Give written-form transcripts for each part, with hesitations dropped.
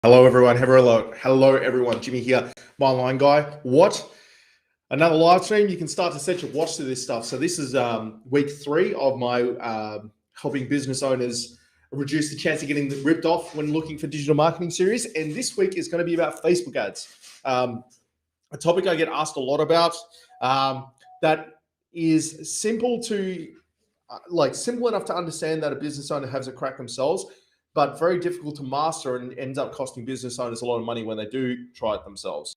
Hello, everyone. Hello, everyone. Jimmy here, my online guy. What? Another live stream? You can start to set your watch to this stuff. So this is week 3 of my helping business owners reduce the chance of getting ripped off when looking for digital marketing series. And this week is going to be about Facebook ads, a topic I get asked a lot about. That is simple enough to understand that a business owner has a crack themselves, but very difficult to master and ends up costing business owners a lot of money when they do try it themselves.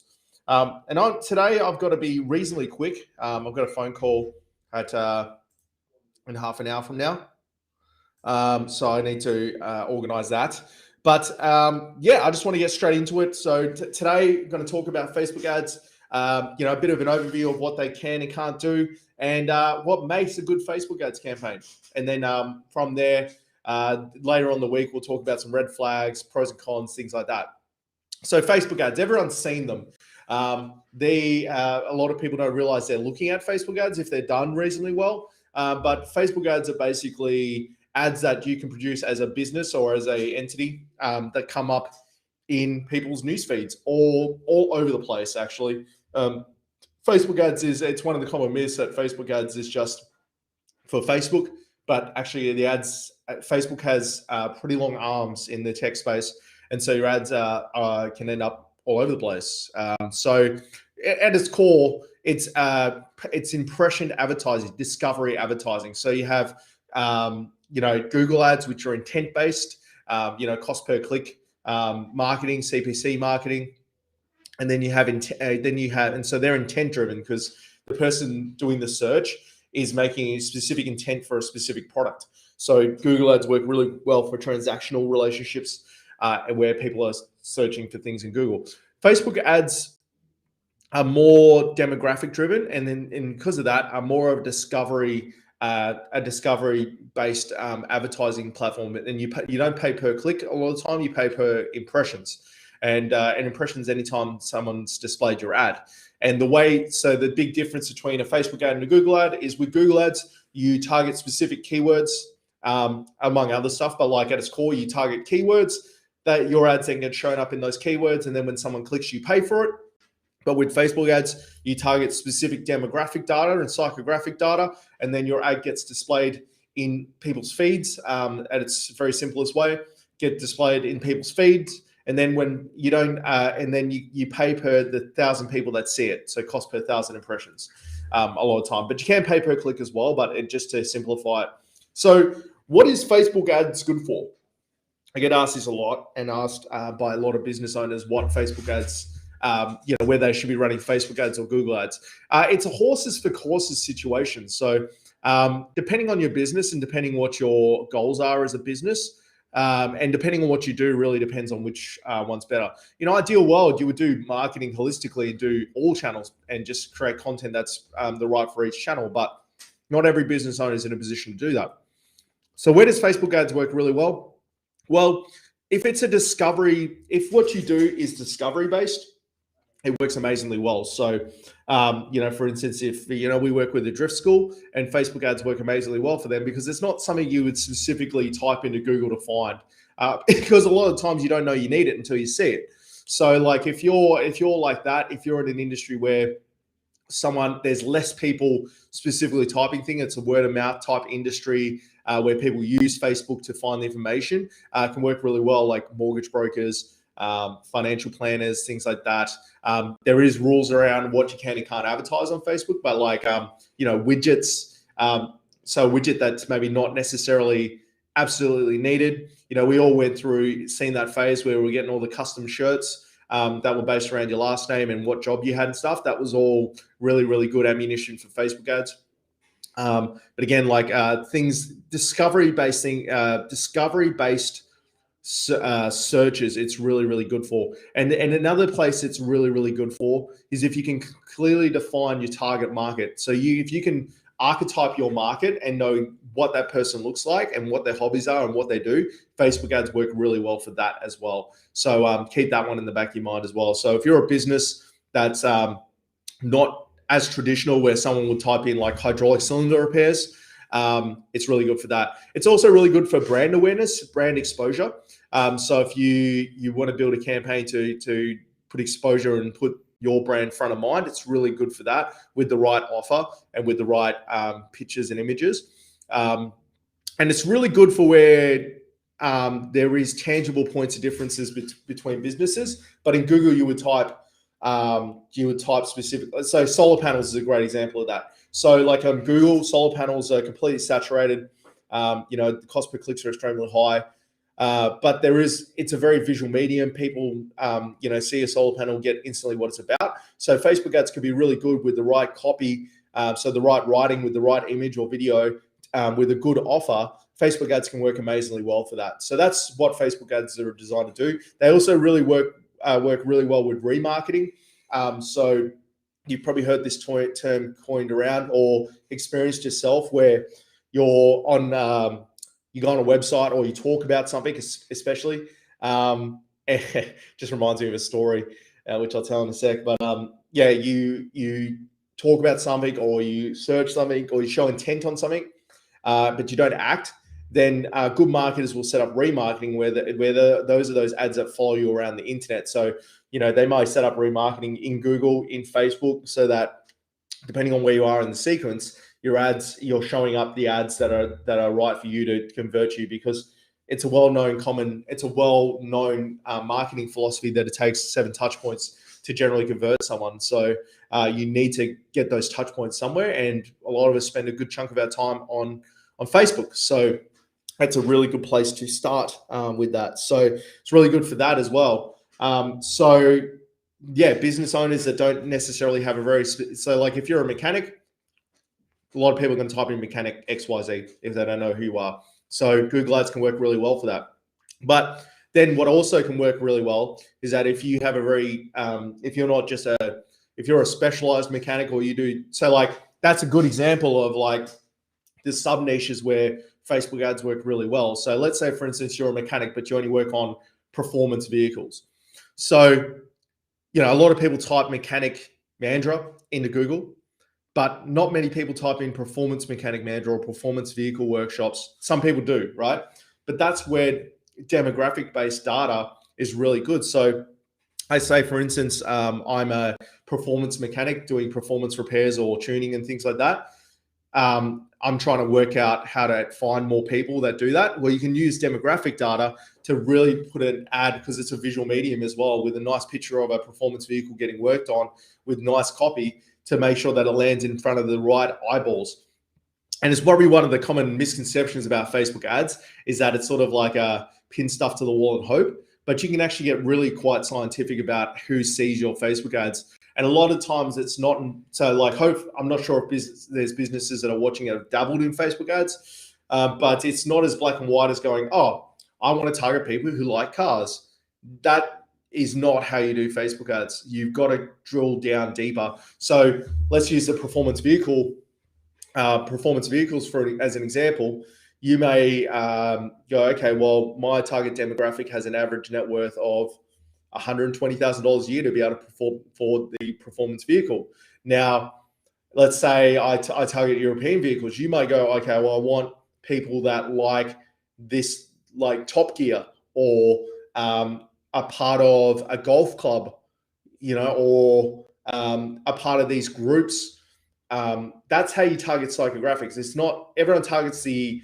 Today I've got to be reasonably quick. I've got a phone call at in half an hour from now. So I need to organize that. But I just want to get straight into it. So today I'm going to talk about Facebook ads, a bit of an overview of what they can and can't do, and what makes a good Facebook ads campaign. And then from there, later on the week, we'll talk about some red flags, pros and cons, things like that. So Facebook ads, everyone's seen them. A lot of people don't realize they're looking at Facebook ads if they're done reasonably well. But Facebook ads are basically ads that you can produce as a business or as a entity that come up in people's news feeds all over the place, actually. Facebook ads it's one of the common myths that Facebook ads is just for Facebook, but actually the ads, Facebook has pretty long arms in the tech space, and so your ads can end up all over the place. So at its core, it's impression advertising, discovery advertising. So you have Google ads, which are intent based, cost per click marketing, CPC marketing, and then you have and so they're intent driven because the person doing the search is making a specific intent for a specific product. So Google ads work really well for transactional relationships where people are searching for things in Google. Facebook ads are more demographic driven, and because of that, are more of a discovery based advertising platform. And you don't pay per click a lot of the time; you pay per impressions, and impressions anytime someone's displayed your ad. And the big difference between a Facebook ad and a Google ad is with Google ads, you target specific keywords, among other stuff, but like at its core, you target keywords that your ads then get shown up in those keywords. And then when someone clicks, you pay for it. But with Facebook ads, you target specific demographic data and psychographic data, and then your ad gets displayed in people's feeds at its very simplest way, get displayed in people's feeds. And then when you don't, and then you pay per the 1,000 people that see it. So cost per 1,000 impressions a lot of time, but you can pay per click as well, but just to simplify it. So what is Facebook ads good for? I get asked this a lot, and asked by a lot of business owners what Facebook ads, where they should be running Facebook ads or Google ads. It's a horses for courses situation. So depending on your business and depending what your goals are as a business, and depending on what you do, really depends on which one's better. In an ideal world, you would do marketing holistically and do all channels and just create content that's the right for each channel. But not every business owner is in a position to do that. So where does Facebook ads work really well? Well, if what you do is discovery based, it works amazingly well. So, for instance, if, we work with a drift school, and Facebook ads work amazingly well for them because it's not something you would specifically type into Google to find, because a lot of times you don't know you need it until you see it. So like if you're like that, if you're in an industry where there's less people specifically typing things, it's a word of mouth type industry where people use Facebook to find the information, can work really well, like mortgage brokers, financial planners, things like that. There is rules around what you can and can't advertise on Facebook, but widgets. So a widget that's maybe not necessarily absolutely needed. We all went through seeing that phase where we're getting all the custom shirts that were based around your last name and what job you had and stuff. That was all really, really good ammunition for Facebook ads. But again, discovery-based searches, it's really, really good for. And another place it's really, really good for is if you can clearly define your target market. So if you can archetype your market and know what that person looks like and what their hobbies are and what they do, Facebook ads work really well for that as well. So keep that one in the back of your mind as well. So if you're a business that's not as traditional, where someone would type in like hydraulic cylinder repairs, it's really good for that. It's also really good for brand awareness, brand exposure. So if you want to build a campaign to put exposure and put your brand front of mind, it's really good for that with the right offer and with the right pictures and images. And it's really good for where there is tangible points of differences between businesses. But in Google, you would type specific. So solar panels is a great example of that. So like on Google, solar panels are completely saturated. The cost per clicks are extremely high. But it's a very visual medium. People, see a solar panel, get instantly what it's about. So Facebook ads can be really good with the right copy. So the right writing with the right image or video with a good offer. Facebook ads can work amazingly well for that. So that's what Facebook ads are designed to do. They also really work really well with remarketing. So you've probably heard this term coined around or experienced yourself where you're on, you go on a website or you talk about something, especially. It just reminds me of a story, which I'll tell in a sec. But you talk about something or you search something or you show intent on something, but you don't act. Then good marketers will set up remarketing where those are those ads that follow you around the internet. So, they might set up remarketing in Google, in Facebook, so that depending on where you are in the sequence, you're showing up the ads that are right for you to convert you, because it's a well-known marketing philosophy that it takes 7 touch points to generally convert someone. So you need to get those touch points somewhere, and a lot of us spend a good chunk of our time on Facebook. So that's a really good place to start with that. So it's really good for that as well. Business owners that don't necessarily have like if you're a mechanic, a lot of people are going to type in mechanic XYZ if they don't know who you are. So Google Ads can work really well for that. But then what also can work really well is that if you have if you're a specialized mechanic, or you do, so like that's a good example of like the sub niches where Facebook ads work really well. So let's say, for instance, you're a mechanic, but you only work on performance vehicles. So, a lot of people type mechanic Mandra into Google, but not many people type in performance mechanic Mandra or performance vehicle workshops. Some people do, right? But that's where demographic-based data is really good. So I say, for instance, I'm a performance mechanic doing performance repairs or tuning and things like that. I'm trying to work out how to find more people that do that. Well, you can use demographic data to really put an ad, because it's a visual medium as well, with a nice picture of a performance vehicle getting worked on with nice copy to make sure that it lands in front of the right eyeballs. And it's probably one of the common misconceptions about Facebook ads is that it's sort of like a pin stuff to the wall and hope, but you can actually get really quite scientific about who sees your Facebook ads. And a lot of times it's not, so like I'm not sure if there's businesses that are watching it have dabbled in Facebook ads, but it's not as black and white as going, oh, I want to target people who like cars. That is not how you do Facebook ads. You've got to drill down deeper. So let's use the performance vehicles as an example. You may go, okay, well, my target demographic has an average net worth of $120,000 a year to be able to afford the performance vehicle. Now, let's say I target European vehicles. You might go, okay, well, I want people that like this, like Top Gear, or a part of a golf club, or a part of these groups. That's how you target psychographics. It's not everyone targets the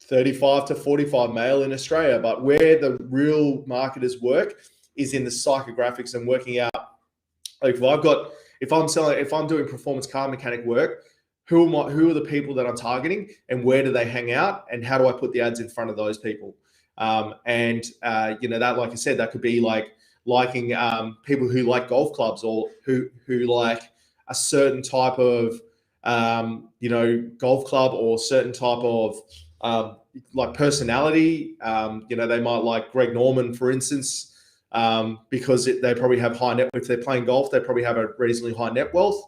35 to 45 male in Australia, but where the real marketers work is in the psychographics and working out, like if I'm doing performance car mechanic work, who are the people that I'm targeting, and where do they hang out, and how do I put the ads in front of those people? That, like I said, that could be like liking people who like golf clubs, or who like a certain type of golf club, or certain type of like personality. They might like Greg Norman, for instance, because they probably have high net. If they're playing golf, they probably have a reasonably high net wealth,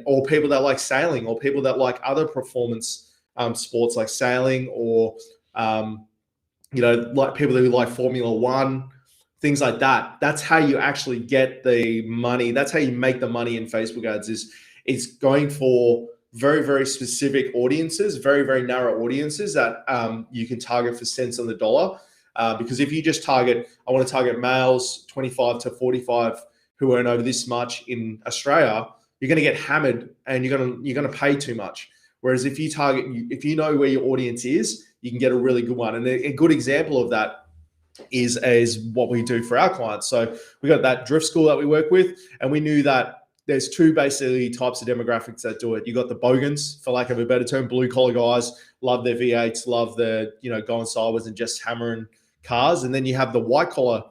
or people that like sailing, or people that like other performance sports like sailing, or like people who like Formula One, things like that. That's how you actually get the money. That's how you make the money in Facebook ads. Is going for very, very specific audiences, very, very narrow audiences that you can target for cents on the dollar. Because if you just target, I want to target males 25 to 45 who earn over this much in Australia, you're going to get hammered and you're going to pay too much. Whereas if you know where your audience is, you can get a really good one. And a good example of that is what we do for our clients. So we got that drift school that we work with, and we knew that there's two basically types of demographics that do it. You got the bogans, for lack of a better term, blue collar guys, love their V8s, love the, going sideways and just hammering cars. And then you have the white collar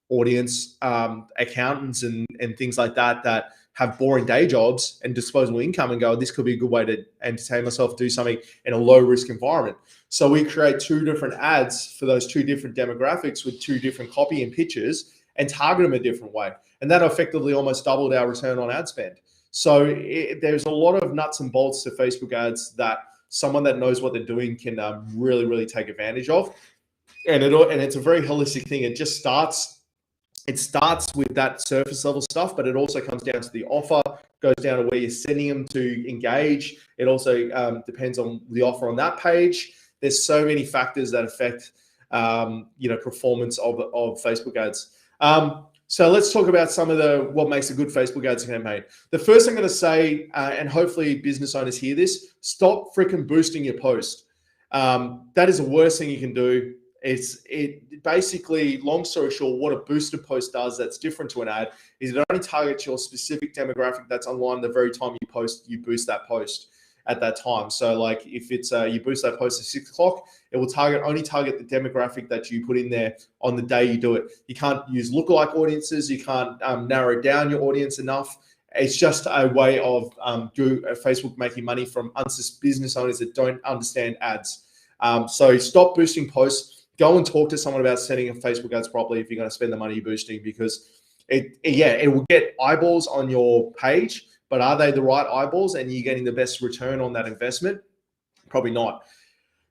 audience, accountants and things like that have boring day jobs and disposable income and go, this could be a good way to entertain myself, do something in a low risk environment. So we create two different ads for those two different demographics with two different copy and pictures and target them a different way. And that effectively almost doubled our return on ad spend. So there's a lot of nuts and bolts to Facebook ads that someone that knows what they're doing can really, really take advantage of. And it's a very holistic thing. It starts with that surface level stuff, but it also comes down to the offer, goes down to where you're sending them to engage. It also depends on the offer on that page. There's so many factors that affect, performance of Facebook ads. So let's talk about some of what makes a good Facebook ads campaign. The first I'm going to say, and hopefully business owners hear this, stop freaking boosting your post. That is the worst thing you can do. It basically, long story short, what a boosted post does that's different to an ad is it only targets your specific demographic that's online the very time you boost that post at that time. So like if it's you boost that post at 6 o'clock, it will only target the demographic that you put in there on the day you do it. You can't use lookalike audiences. You can't narrow down your audience enough. It's just a way of Facebook making money from business owners that don't understand ads. So stop boosting posts. Go and talk to someone about setting up Facebook ads properly if you're going to spend the money boosting, because it will get eyeballs on your page, but are they the right eyeballs and you're getting the best return on that investment? Probably not.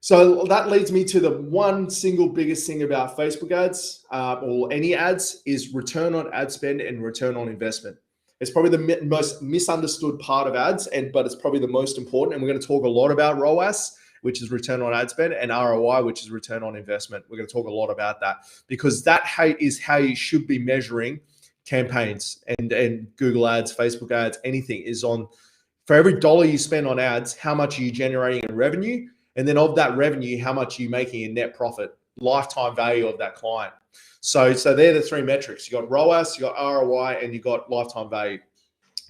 So that leads me to the one single biggest thing about Facebook ads or any ads is return on ad spend and return on investment. It's probably the most misunderstood part of ads, but it's probably the most important. And we're going to talk a lot about ROAS, which is return on ad spend, and ROI, which is return on investment. We're going to talk a lot about that because that is how you should be measuring campaigns and Google ads, Facebook ads, anything is on. For every dollar you spend on ads, how much are you generating in revenue? And then of that revenue, how much are you making in net profit, lifetime value of that client? So they're the three metrics. You got ROAS, you got ROI, and you got lifetime value.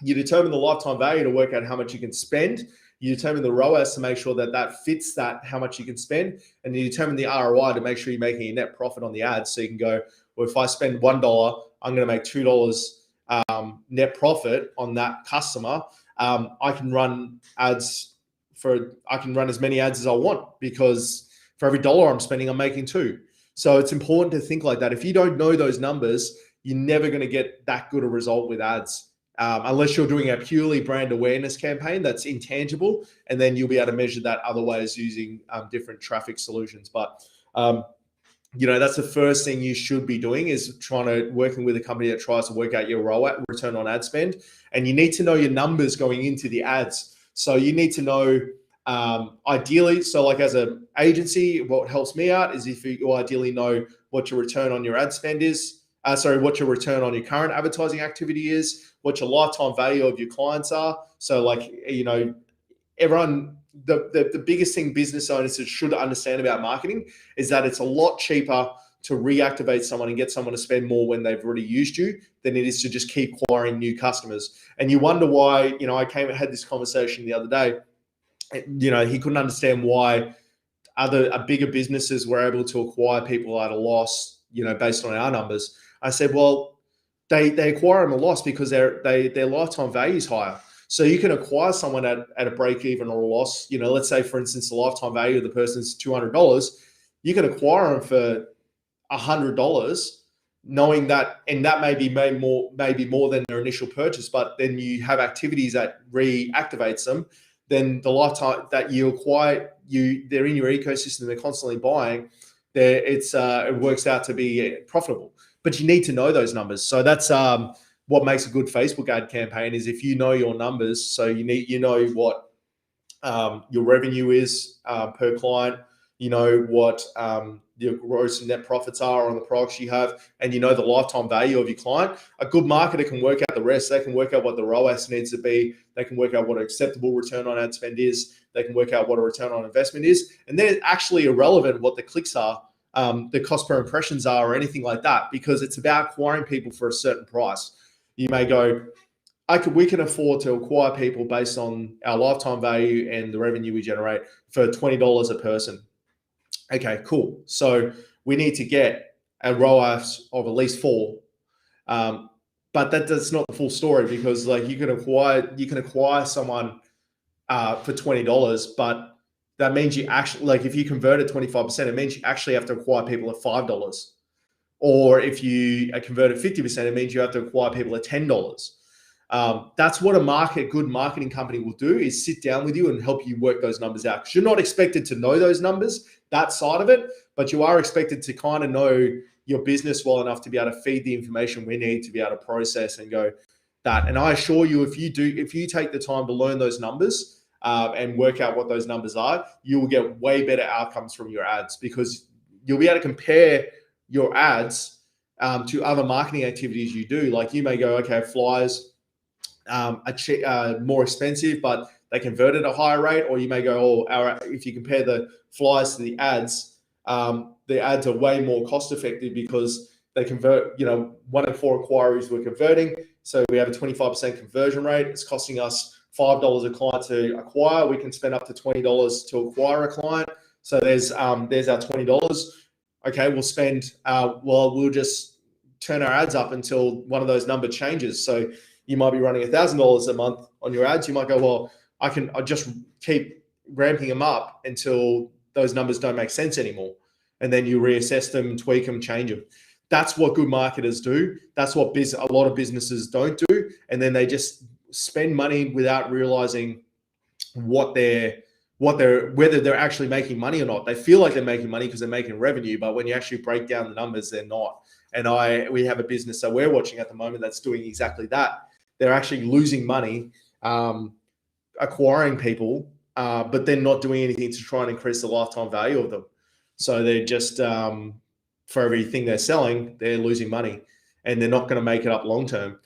You determine the lifetime value to work out how much you can spend. You determine the ROAS to make sure that fits how much you can spend. And you determine the ROI to make sure you're making a net profit on the ads. So you can go, well, if I spend $1, I'm going to make $2 net profit on that customer. I can run as many ads as I want because for every dollar I'm spending, I'm making $2. So it's important to think like that. If you don't know those numbers, you're never going to get that good a result with ads. Unless you're doing a purely brand awareness campaign that's intangible, and then you'll be able to measure that other ways using different traffic solutions. But that's the first thing you should be doing is working with a company that tries to work out your ROAS, return on ad spend, and you need to know your numbers going into the ads. So you need to know ideally. So like as an agency, what helps me out is if you ideally know what your return on your ad spend is. What your return on your current advertising activity is, what your lifetime value of your clients are. So everyone, the biggest thing business owners should understand about marketing is that it's a lot cheaper to reactivate someone and get someone to spend more when they've already used you than it is to just keep acquiring new customers. And you wonder why, I had this conversation the other day, he couldn't understand why bigger businesses were able to acquire people at a loss, based on our numbers. I said, well, they acquire them a loss because their lifetime value is higher. So you can acquire someone at a break even or a loss. Let's say, for instance, the lifetime value of the person is $200. You can acquire them for $100, knowing that, and that may be more than their initial purchase. But then you have activities that reactivates them. Then the lifetime that you acquire, they're in your ecosystem. They're constantly buying. It works out to be profitable. But you need to know those numbers. So that's what makes a good Facebook ad campaign is if you know your numbers. So you know what your revenue is per client. You know what your gross and net profits are on the products you have, and you know the lifetime value of your client. A good marketer can work out the rest. They can work out what the ROAS needs to be. They can work out what an acceptable return on ad spend is. They can work out what a return on investment is. And then it's actually irrelevant what the clicks are, the cost per impressions are, or anything like that, because it's about acquiring people for a certain price. You may go, we can afford to acquire people based on our lifetime value and the revenue we generate for $20 a person. Okay, cool. So we need to get a ROAS of at least 4. But that's not the full story, because like you can acquire someone for $20, but that means you actually, like, if you convert at 25%, it means you actually have to acquire people at $5. Or if you convert at 50%, it means you have to acquire people at $10. That's what a good marketing company will do, is sit down with you and help you work those numbers out. Because you're not expected to know those numbers, that side of it, but you are expected to kind of know your business well enough to be able to feed the information we need to be able to process and go that. And I assure you, if you take the time to learn those numbers and work out what those numbers are, you will get way better outcomes from your ads, because you'll be able to compare your ads to other marketing activities you do. Like you may go, okay, flyers are more expensive, but they convert at a higher rate. Or you may go, if you compare the flyers to the ads are way more cost effective because they convert, 1 in 4 inquiries we're converting. So we have a 25% conversion rate. It's costing us $5 a client to acquire. We can spend up to $20 to acquire a client. So there's our $20. Okay, we'll spend, we'll just turn our ads up until one of those numbers changes. So you might be running $1,000 a month on your ads. You might go, well, I just keep ramping them up until those numbers don't make sense anymore. And then you reassess them, tweak them, change them. That's what good marketers do. That's what a lot of businesses don't do. And then they just spend money without realizing whether they're actually making money or not. They feel like they're making money because they're making revenue, but when you actually break down the numbers, they're not. And we have a business that we're watching at the moment that's doing exactly that. They're actually losing money acquiring people, but they're not doing anything to try and increase the lifetime value of them. So they're just, for everything they're selling, they're losing money, and they're not going to make it up long term.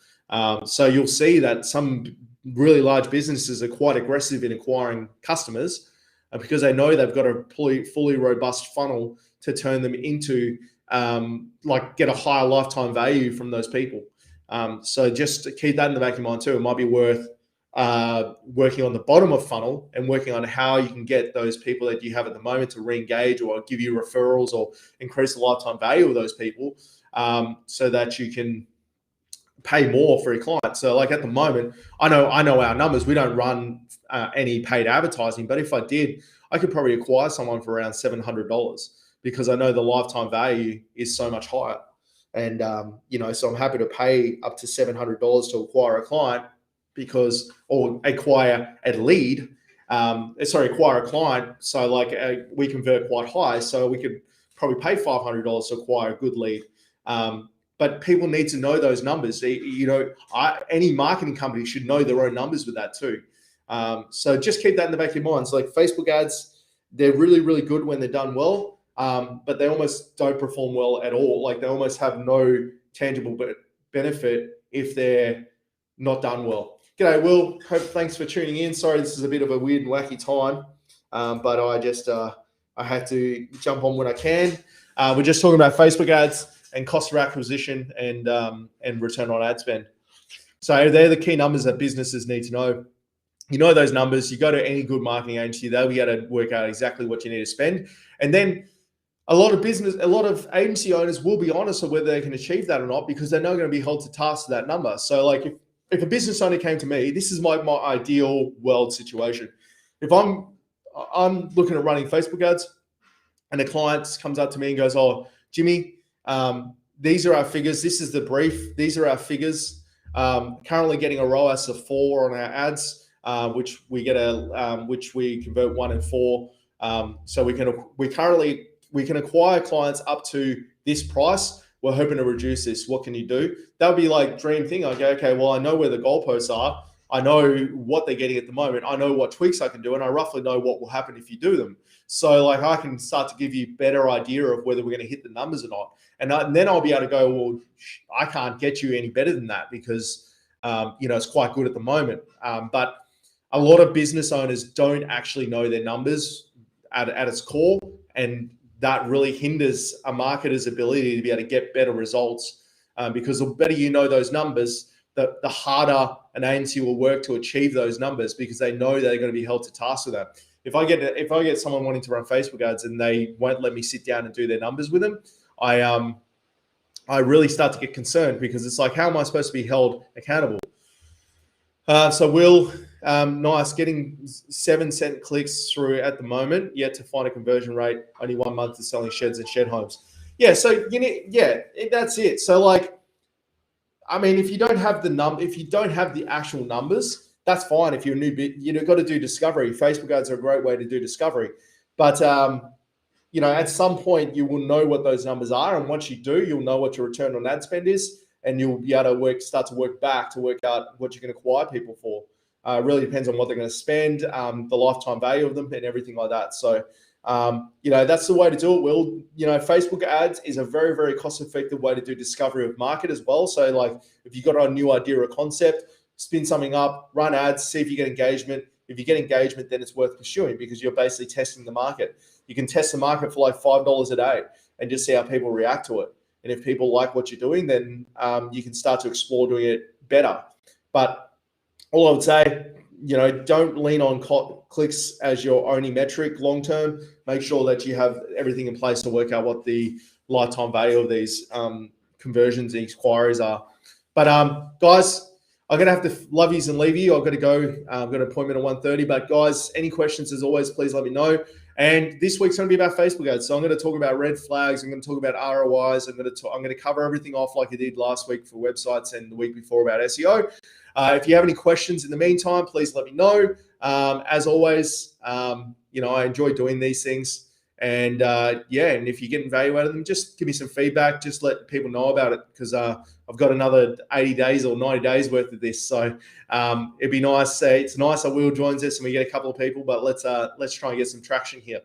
So you'll see that some really large businesses are quite aggressive in acquiring customers because they know they've got a fully robust funnel to turn them into get a higher lifetime value from those people. So just to keep that in the back of your mind too. It might be worth working on the bottom of funnel and working on how you can get those people that you have at the moment to re-engage or give you referrals or increase the lifetime value of those people, so that you can pay more for your clients. So like at the moment, I know our numbers. We don't run any paid advertising, but if I did, I could probably acquire someone for around $700 because I know the lifetime value is so much higher. And, so I'm happy to pay up to $700 to acquire a client or acquire a lead, acquire a client. So we convert quite high. So we could probably pay $500 to acquire a good lead. But people need to know those numbers. Any marketing company should know their own numbers with that too. So just keep that in the back of your mind. So like Facebook ads, they're really, really good when they're done well. But they almost don't perform well at all. Like they almost have no tangible benefit if they're not done well. G'day, Will. Thanks for tuning in. Sorry, this is a bit of a weird and wacky time, but I just I had to jump on when I can. We're just talking about Facebook ads and cost of acquisition and return on ad spend. So they're the key numbers that businesses need to know. You know those numbers. You go to any good marketing agency, they'll be able to work out exactly what you need to spend, and then a lot of agency owners will be honest on whether they can achieve that or not because they're not going to be held to task to that number. So like if a business owner came to me, this is my ideal world situation. If I'm looking at running Facebook ads and a client comes up to me and goes, "Oh, Jimmy, these are our figures. This is the brief. These are our figures. Currently getting a ROAS of 4 on our ads, which we convert 1 in 4. So we can acquire clients up to this price. We're hoping to reduce this. What can you do?" That would be like dream thing. I go, okay, well, I know where the goalposts are. I know what they're getting at the moment. I know what tweaks I can do, and I roughly know what will happen if you do them. So like I can start to give you better idea of whether we're going to hit the numbers or not. And then I'll be able to go, well, I can't get you any better than that because, it's quite good at the moment. But a lot of business owners don't actually know their numbers at its core. And that really hinders a marketer's ability to be able to get better results, because the better you know those numbers, the harder an agency will work to achieve those numbers because they know they're going to be held to task with that. If I get someone wanting to run Facebook ads and they won't let me sit down and do their numbers with them, I really start to get concerned because it's like, how am I supposed to be held accountable? So Will, nice, getting 7 cent clicks through at the moment, yet to find a conversion rate, only 1 month of selling sheds and shed homes. Yeah, so that's it. So like, I mean, if you don't have the actual numbers, that's fine. If you're a new bit, got to do discovery. Facebook ads are a great way to do discovery, but at some point you will know what those numbers are, and once you do, you'll know what your return on ad spend is, and you'll be able to start to work back to work out what you can acquire people for. It really depends on what they're going to spend, the lifetime value of them, and everything like that. So, that's the way to do it. Will, Facebook ads is a very, very cost-effective way to do discovery of market as well. So, like, if you've got a new idea or concept, spin something up, run ads, see if you get engagement. If you get engagement, then it's worth pursuing because you're basically testing the market. You can test the market for like $5 a day and just see how people react to it. And if people like what you're doing, then you can start to explore doing it better. But all I would say, don't lean on clicks as your only metric long term. Make sure that you have everything in place to work out what the lifetime value of these conversions and inquiries are. But guys, I'm going to have to love yous and leave you. I've got to go. I've got an appointment at 1:30. But guys, any questions as always, please let me know. And this week's going to be about Facebook ads. So I'm going to talk about red flags. I'm going to talk about ROIs. I'm going to cover everything off like I did last week for websites and the week before about SEO. If you have any questions in the meantime, please let me know. As always, I enjoy doing these things. And and if you're getting value out of them, just give me some feedback. Just let people know about it because I've got another 80 days or 90 days worth of this. So it'd be nice. It's nice that Will joins us and we get a couple of people, but let's try and get some traction here.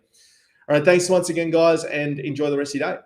All right. Thanks once again, guys, and enjoy the rest of your day.